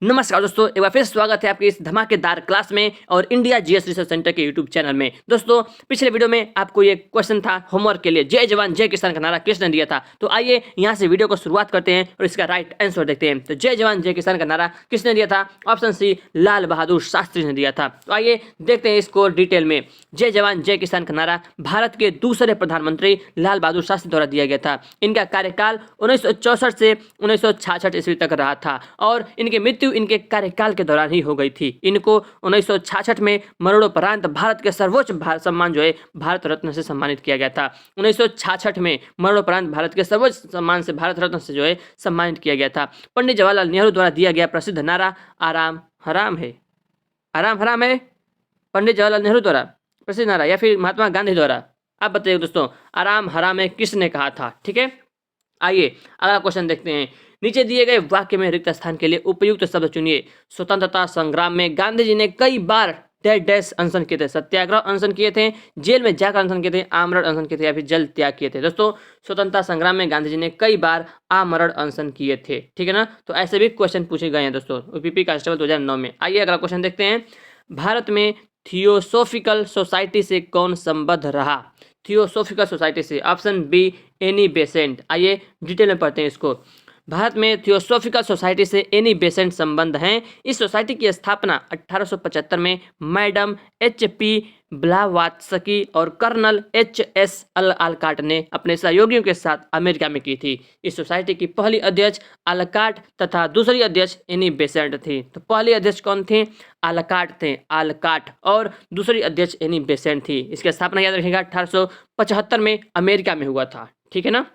नमस्कार दोस्तों, एक बार फिर स्वागत है आपके इस धमाकेदार क्लास में और इंडिया जीएस रिसर्च सेंटर के यूट्यूब चैनल में। दोस्तों, पिछले वीडियो में आपको ये क्वेश्चन था होमवर्क के लिए, जय जवान जय किसान का नारा किसने दिया था। तो आइए यहाँ से वीडियो को शुरुआत करते हैं और इसका राइट आंसर देखते हैं। तो जय जवान जय किसान का नारा किसने दिया था? ऑप्शन सी, लाल बहादुर शास्त्री ने दिया था। तो आइए देखते हैं इसको डिटेल में। जय जवान जय किसान का नारा भारत के दूसरे प्रधानमंत्री लाल बहादुर शास्त्री द्वारा दिया गया था। इनका कार्यकाल 1964 से 1966 ईस्वी तक रहा था और इनकी मृत्यु इनके कार्यकाल के दौरान ही हो गई थी। इनको 1966 में मरणोपरांत भारत के सर्वोच्च सम्मान जो है भारत रत्न से सम्मानित किया गया था। 1966 में मरणोपरांत भारत के सर्वोच्च सम्मान से भारत रत्न से जो है सम्मानित किया गया था। पंडित जवाहरलाल नेहरू द्वारा दिया गया प्रसिद्ध नारा आराम हराम है, आराम हराम है पंडित जवाहरलाल नेहरू द्वारा प्रसिद्ध नारा या फिर महात्मा गांधी द्वारा? आप बताइए दोस्तों, आराम हराम है किसने कहा था? ठीक है, आइए अगला क्वेश्चन देखते हैं। नीचे दिए गए वाक्य में रिक्त स्थान के लिए उपयुक्त शब्द चुनिए। स्वतंत्रता संग्राम में गांधी जी ने कई बार डैश डैश अनशन किए थे। सत्याग्रह अनशन किए थे, जेल में जाकर अनशन किए थे, आमरण अनशन किए थे या फिर जल त्याग किए थे। दोस्तों, स्वतंत्रता संग्राम में गांधी जी ने कई बार आमरण अनशन किए थे। ठीक है ना? तो ऐसे भी क्वेश्चन पूछे गए हैं दोस्तों यूपीपी कांस्टेबल 2009 में। आइए अगला क्वेश्चन देखते हैं। भारत में थियोसोफिकल सोसाइटी से कौन संबद्ध रहा? थियोसोफिकल सोसाइटी से ऑप्शन बी, एनी बेसेंट। आइए डिटेल में पढ़ते हैं इसको। भारत में थियोसोफिकल सोसाइटी से एनी बेसेंट संबंध हैं। इस सोसाइटी की स्थापना 1875 में मैडम एच.पी. ब्लावात्स्की और कर्नल एच.एस. आलकाट ने अपने सहयोगियों के साथ अमेरिका में की थी। इस सोसाइटी की पहली अध्यक्ष आलकाट तथा दूसरी अध्यक्ष एनी बेसेंट थी। तो पहली अध्यक्ष कौन थे? आलकाट थे, आलकाट, और दूसरी अध्यक्ष एनी बेसेंट थी। इसकी स्थापना याद रखिएगा 1875 में अमेरिका में हुआ था। ठीक है ना?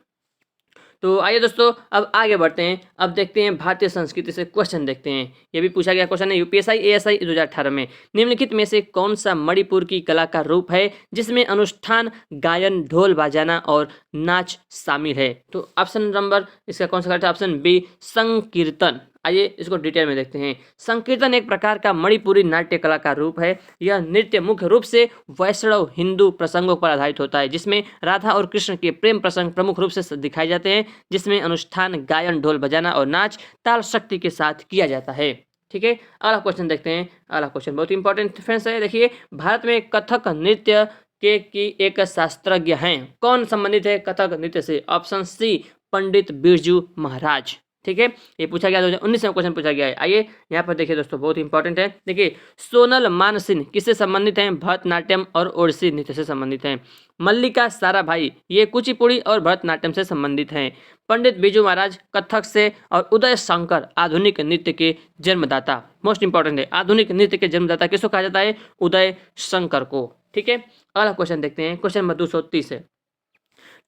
तो आइए दोस्तों अब आगे बढ़ते हैं। अब देखते हैं भारतीय संस्कृति से क्वेश्चन देखते हैं। ये भी पूछा गया क्वेश्चन है यूपीएससी एएसआई 2018 में। निम्नलिखित में से कौन सा मणिपुर की कला का रूप है जिसमें अनुष्ठान, गायन, ढोल बजाना और नाच शामिल है? तो ऑप्शन नंबर इसका कौन सा करेक्ट है? ऑप्शन बी, संकीर्तन। आइए इसको डिटेल में देखते हैं। संकीर्तन एक प्रकार का मणिपुरी नाट्य कला का रूप है। यह नृत्य मुख्य रूप से वैष्णव हिंदू प्रसंगों पर आधारित होता है, जिसमें राधा और कृष्ण के प्रेम प्रसंग प्रमुख रूप से दिखाए जाते हैं, जिसमें अनुष्ठान, गायन, ढोल बजाना और नाच ताल शक्ति के साथ किया जाता है। ठीक है, अगला क्वेश्चन देखते हैं। अगला क्वेश्चन बहुत इंपॉर्टेंट फ्रेंड्स है। देखिए, भारत में कथक नृत्य के की एक शास्त्रज्ञ हैं। कौन संबंधित है कथक नृत्य से? Option C, Pandit Birju Maharaj. ठीक है, ये पूछा गया 2019 में क्वेश्चन पूछा गया है। आइए यहाँ पर देखिए दोस्तों, बहुत इंपॉर्टेंट है। देखिए, सोनल मानसिंह किससे संबंधित हैं? भरतनाट्यम और ओडिसी नृत्य से संबंधित हैं। मल्लिका साराभाई ये कुचिपुड़ी और भरतनाट्यम से संबंधित हैं। पंडित बिरजू महाराज कथक से, और उदय शंकर आधुनिक नृत्य के जन्मदाता। मोस्ट इंपॉर्टेंट है, आधुनिक नृत्य के जन्मदाता किसको कहा जाता है? उदय शंकर को। ठीक है, अगला क्वेश्चन देखते हैं। क्वेश्चन नंबर 230 है।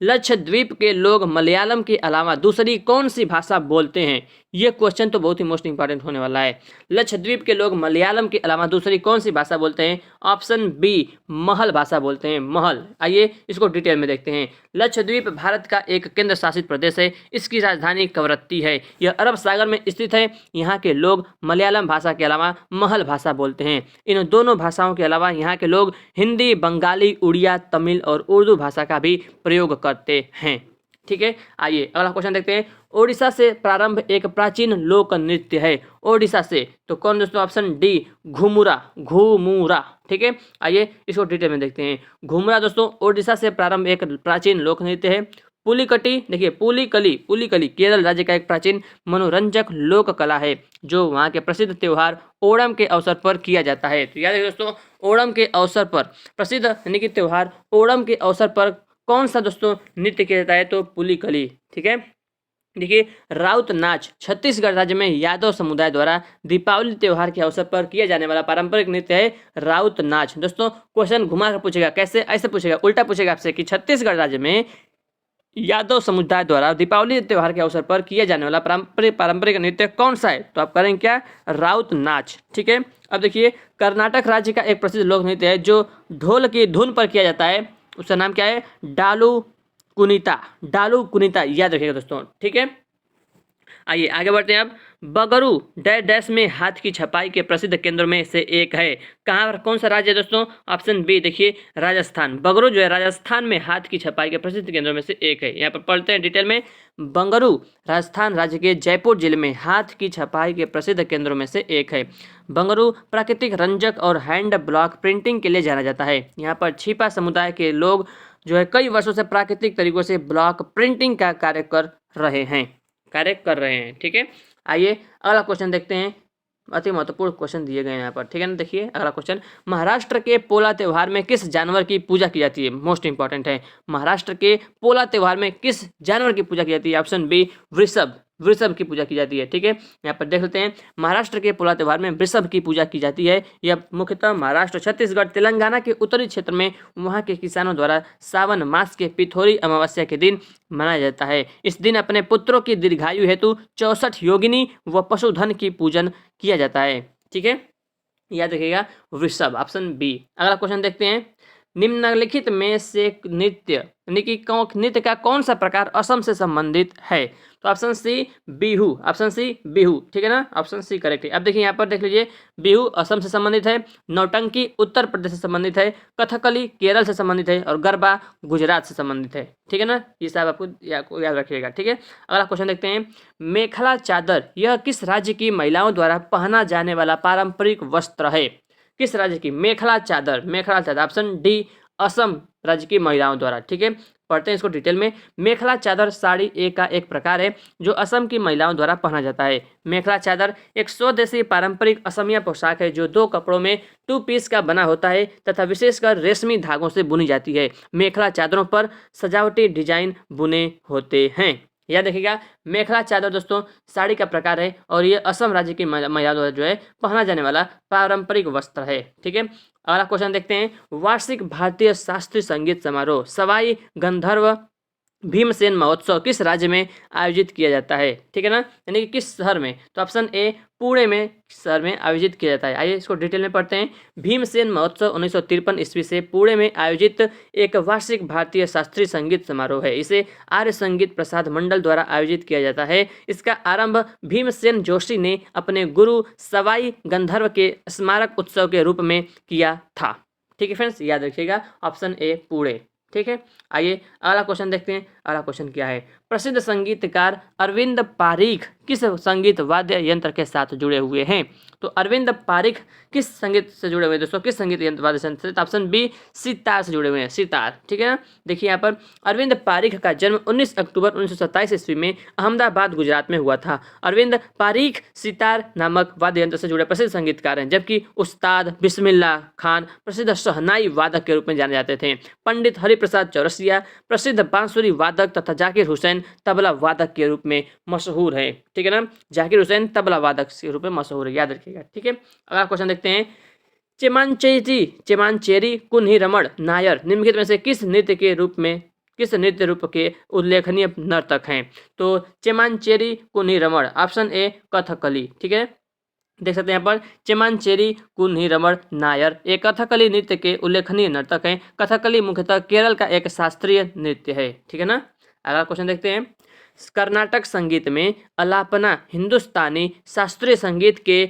लक्षद्वीप के लोग मलयालम के अलावा दूसरी कौन सी भाषा बोलते हैं? ये क्वेश्चन तो बहुत ही मोस्ट इंपॉर्टेंट होने वाला है। लक्षद्वीप के लोग मलयालम के अलावा दूसरी कौन सी भाषा बोलते हैं? ऑप्शन बी, महल भाषा बोलते हैं, महल। आइए इसको डिटेल में देखते हैं। लक्षद्वीप भारत का एक केंद्र शासित प्रदेश है। इसकी राजधानी कवरत्ती है। यह अरब सागर में स्थित है। यहाँ के लोग मलयालम भाषा के अलावा महल भाषा बोलते हैं। इन दोनों भाषाओं के अलावा यहाँ के लोग हिंदी, बंगाली, उड़िया, तमिल और उर्दू भाषा का भी प्रयोग करते हैं। ठीक है, आइए अगला क्वेश्चन देखते हैं। ओडिशा से प्रारंभ एक प्राचीन लोक नृत्य है। ओडिशा से तो कौन दोस्तों? Option D, Ghumura, Ghumura. ठीक है, आइए इसको डिटेल में देखते हैं। घुमुरा दोस्तों ओडिशा से प्रारंभ एक प्राचीन लोक नृत्य है। पुलिकटी, देखिए पुलिकली, पुलिकली केरल राज्य का एक प्राचीन मनोरंजक लोक कला है जो वहाँ के प्रसिद्ध त्योहार ओणम के अवसर पर किया जाता है। तो याद रखिए दोस्तों, ओणम के अवसर पर प्रसिद्ध यानी कि त्योहार ओणम के अवसर पर कौन सा दोस्तों नृत्य किया जाता है? तो पुलिकली। ठीक है, देखिए, राउत नाच छत्तीसगढ़ राज्य में यादव समुदाय द्वारा दीपावली त्योहार के अवसर पर किया जाने वाला पारंपरिक नृत्य है राउत नाच। दोस्तों क्वेश्चन घुमा कर पूछेगा, कैसे? ऐसे पूछेगा, उल्टा पूछेगा आपसे कि छत्तीसगढ़ राज्य में यादव समुदाय द्वारा दीपावली त्योहार के अवसर पर किया जाने वाला पारंपरिक नृत्य कौन सा है? तो आप करेंगे क्या? राउत नाच। ठीक है, अब देखिए, कर्नाटक राज्य का एक प्रसिद्ध लोक नृत्य है जो ढोल की धुन पर किया जाता है। उसका नाम क्या है? डालू कुनीता। डालू कुनीता, याद रखिएगा दोस्तों। ठीक है, आइए आगे बढ़ते हैं अब। बगरू डैश डैश में हाथ की छपाई के प्रसिद्ध केंद्रों में से एक है। कहाँ पर, कौन सा राज्य है दोस्तों? ऑप्शन बी देखिए, राजस्थान। बगरू जो है राजस्थान में हाथ की छपाई के प्रसिद्ध केंद्रों में से एक है। यहाँ पर पढ़ते हैं डिटेल में। बंगरू राजस्थान राज्य के जयपुर जिले में हाथ की छपाई के प्रसिद्ध केंद्रों में से एक है। बंगरू प्राकृतिक रंजक और हैंड ब्लॉक प्रिंटिंग के लिए जाना जाता है। यहाँ पर छिपा समुदाय के लोग जो है कई वर्षों से प्राकृतिक तरीकों से ब्लॉक प्रिंटिंग का कार्य कर रहे हैं। ठीक है, आइए अगला क्वेश्चन देखते हैं। अति महत्वपूर्ण क्वेश्चन दिए गए हैं यहाँ पर, ठीक है ना। देखिए अगला क्वेश्चन, महाराष्ट्र के पोला त्योहार में किस जानवर की पूजा की जाती है? मोस्ट इंपॉर्टेंट है। महाराष्ट्र के पोला त्योहार में किस जानवर की पूजा की जाती है? ऑप्शन बी, वृषभ की पूजा की जाती है। ठीक है, यहाँ पर देख लेते हैं। महाराष्ट्र के पोला त्योहार में वृषभ की पूजा की जाती है। यह मुख्यतः महाराष्ट्र, छत्तीसगढ़, तेलंगाना के उत्तरी क्षेत्र में वहाँ के किसानों द्वारा सावन मास के पिथौरी अमावस्या के दिन मनाया जाता है। इस दिन अपने पुत्रों की दीर्घायु हेतु 64 योगिनी व पशुधन की पूजन किया जाता है। ठीक है, याद रखिएगा वृषभ, ऑप्शन बी। अगला क्वेश्चन देखते हैं। निम्नलिखित में से नृत्य यानी कि नृत्य का कौन सा प्रकार असम से संबंधित है? तो option C Bihu, option C Bihu, ठीक है ना, ऑप्शन सी करेक्ट है। अब देखिए यहाँ पर देख लीजिए, बिहू असम से संबंधित है, नौटंकी उत्तर प्रदेश से संबंधित है, कथकली केरल से संबंधित है और गरबा गुजरात से संबंधित है। ठीक है ना, ये सब आपको याद रखिएगा। ठीक है, अगला क्वेश्चन देखते हैं। मेखला चादर यह किस राज्य की महिलाओं द्वारा पहना जाने वाला पारंपरिक वस्त्र है? किस राज्य की? मेखला चादर, ऑप्शन डी, असम राज्य की महिलाओं द्वारा। ठीक है, पढ़ते हैं इसको डिटेल में। मेखला चादर साड़ी का एक प्रकार है जो असम की महिलाओं द्वारा पहना जाता है। मेखला चादर एक स्वदेशी पारंपरिक असमिया पोशाक है जो 2 कपड़ों में 2 पीस का बना होता है तथा विशेषकर रेशमी धागों से बुनी जाती है। मेखला चादरों पर सजावटी डिजाइन बुने होते हैं। याद रखिएगा, मेखला चादर दोस्तों साड़ी का प्रकार है और ये असम राज्य की महिला द्वारा जो है पहना जाने वाला पारंपरिक वस्त्र है। ठीक है, अगला क्वेश्चन देखते हैं। वार्षिक भारतीय शास्त्रीय संगीत समारोह सवाई गंधर्व भीमसेन महोत्सव किस राज्य में आयोजित किया जाता है? ठीक है ना, यानी कि किस शहर में? तो ऑप्शन ए, पुणे में शहर में आयोजित किया जाता है। आइए इसको डिटेल में पढ़ते हैं। भीमसेन महोत्सव 1953 ईस्वी से पुणे में आयोजित एक वार्षिक भारतीय शास्त्रीय संगीत समारोह है। इसे आर्य संगीत प्रसाद मंडल द्वारा आयोजित किया जाता है। इसका आरंभ भीमसेन जोशी ने अपने गुरु सवाई गंधर्व के स्मारक उत्सव के रूप में किया था। ठीक है फ्रेंड्स, याद रखिएगा ऑप्शन ए पुणे। ठीक है, आइए अगला क्वेश्चन देखते हैं। अगला क्वेश्चन क्या है? प्रसिद्ध संगीतकार अरविंद पारीख किस संगीत वाद्य यंत्र के साथ जुड़े हुए हैं? तो अरविंद पारीख किस संगीत से जुड़े हुए हैं दोस्तों? किस संगीत यंत्र वाद्य यंत्र से? ऑप्शन बी, सितार से जुड़े हुए हैं, सितार। ठीक है ना, देखिए यहाँ पर अरविंद पारीख का जन्म 19 अक्टूबर 1927 ईस्वी में अहमदाबाद गुजरात में हुआ था। अरविंद पारीख सितार नामक वाद्य यंत्र से जुड़े प्रसिद्ध संगीतकार हैं, जबकि उस्ताद बिस्मिल्लाह खान प्रसिद्ध शहनाई वादक के रूप में जाने जाते थे। पंडित हरिप्रसाद चौरसिया प्रसिद्ध बांसुरी वादक तथा जाकिर हुसैन तबला वादक के रूप में मशहूर है। ठीक है ना, जाकिर हुसैन तबला वादक के रूप में मशहूर है, याद रखिएगा। ठीक है, अगला क्वेश्चन देखते हैं। चेमांचेरी कुन्ही रमण नायर निम्नलिखित में से किस नृत्य रूप के उल्लेखनीय नर्तक हैं? तो चेमांचेरी कुन्ही रमण, ऑप्शन ए कथकली। ठीक है, देख सकते हैं यहाँ पर चेमांचेरी कुन्ही रमण नायर एक कथकली नृत्य के उल्लेखनीय नर्तक हैं। कथकली मुख्यतः केरल का एक शास्त्रीय नृत्य है। ठीक है ना, अगला क्वेश्चन देखते हैं। कर्नाटक संगीत में अलापना हिंदुस्तानी शास्त्रीय संगीत के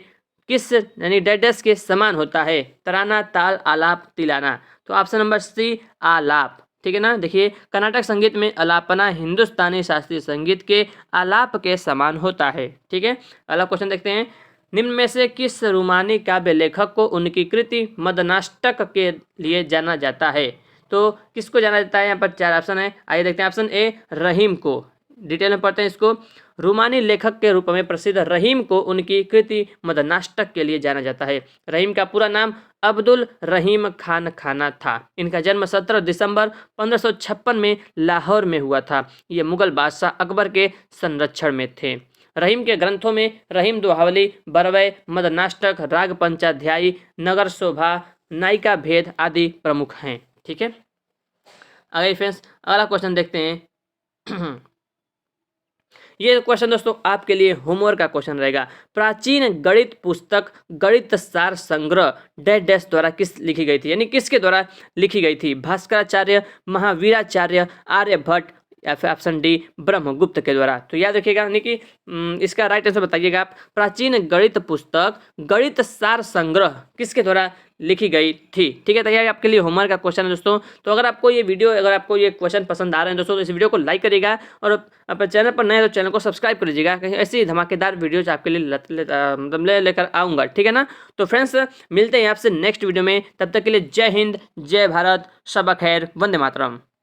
किस यानी डैश के समान होता है? तराना, ताल, आलाप, तिलाना। तो ऑप्शन नंबर सी, आलाप। ठीक है ना, देखिए कर्नाटक संगीत में अलापना हिंदुस्तानी शास्त्रीय संगीत के आलाप के समान होता है। ठीक है, अगला क्वेश्चन देखते हैं। निम्न में से किस रूमानी काव्य लेखक को उनकी कृति मदनाष्टक के लिए जाना जाता है? तो किसको जाना जाता है? यहाँ पर 4 ऑप्शन है, आइए देखते हैं। ऑप्शन ए, रहीम को। डिटेल में पढ़ते हैं इसको। रूमानी लेखक के रूप में प्रसिद्ध रहीम को उनकी कृति मदनाष्टक के लिए जाना जाता है। रहीम का पूरा नाम अब्दुल रहीम खान खाना था। इनका जन्म 17 दिसंबर 1556 में लाहौर में हुआ था। ये मुगल बादशाह अकबर के संरक्षण में थे। रहीम के ग्रंथों में रहीम दोहावली, बरवै, मदनाष्टक, राग पंचाध्यायी, नगर शोभा, नायिका भेद आदि प्रमुख हैं। ठीक है, आगे फ्रेंड्स अगला क्वेश्चन देखते हैं। ये क्वेश्चन दोस्तों आपके लिए होमवर्क का क्वेश्चन रहेगा। प्राचीन गणित पुस्तक गणित सार संग्रह डैश द्वारा किस लिखी गई थी, यानी किसके द्वारा लिखी गई थी? भास्कराचार्य, महावीराचार्य, आर्यभट्ट, या फिर ऑप्शन डी ब्रह्मगुप्त के द्वारा। तो याद रखिएगा, यानी कि इसका राइट आंसर बताइएगा आप। प्राचीन गणित पुस्तक गणित सार संग्रह किसके द्वारा लिखी गई थी? ठीक है, तो यह आपके लिए होमवर्क का क्वेश्चन है दोस्तों। तो अगर आपको ये वीडियो, अगर आपको ये क्वेश्चन पसंद आ रहे हैं दोस्तों, तो इस वीडियो को लाइक करिएगा और अपने चैनल पर नए हैं तो चैनल को सब्सक्राइब कर लीजिएगा, कहीं ऐसी धमाकेदार वीडियोज आपके लिए मतलब लेकर आऊँगा। ठीक है ना? तो फ्रेंड्स, मिलते हैं आपसे नेक्स्ट वीडियो में, तब तक के लिए जय हिंद, जय भारत, शब खैर, वंदे मातरम।